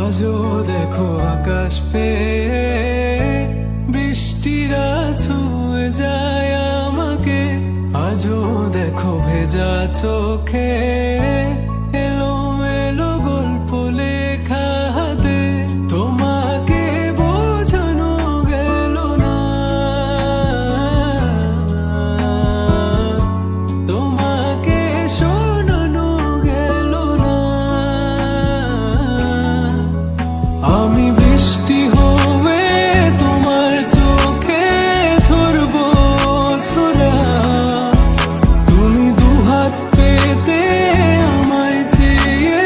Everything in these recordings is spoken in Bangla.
আজও দেখো আকাশ পেয়ে বৃষ্টিরা ছুঁয়ে যায় আমাকে। আজও দেখো ভেজা চোখে এলো এলো গল্প লেখা হাতে। তোমাকে বোঝানো গেল না, তোমাকে শোনানো গেল না। আমি বৃষ্টি হয়ে তোমার চোখে ঝরবো ছোড়া, তুমি দুহাত পেতে আমায় চেয়ে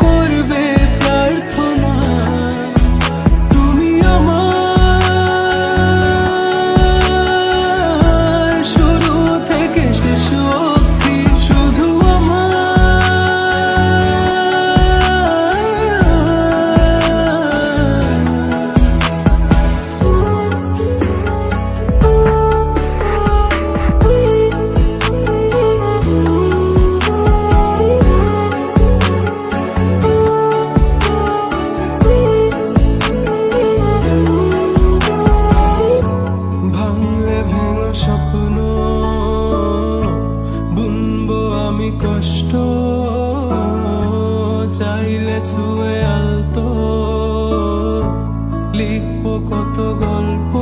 করবে প্রার্থনা। তুমি আমার শুরু থেকে শেষ অবধি, শুধু স্বপ্ন বুনবো আমি কষ্ট, চাইলে ছুঁয়ে আলতো লিখবো কত গল্প।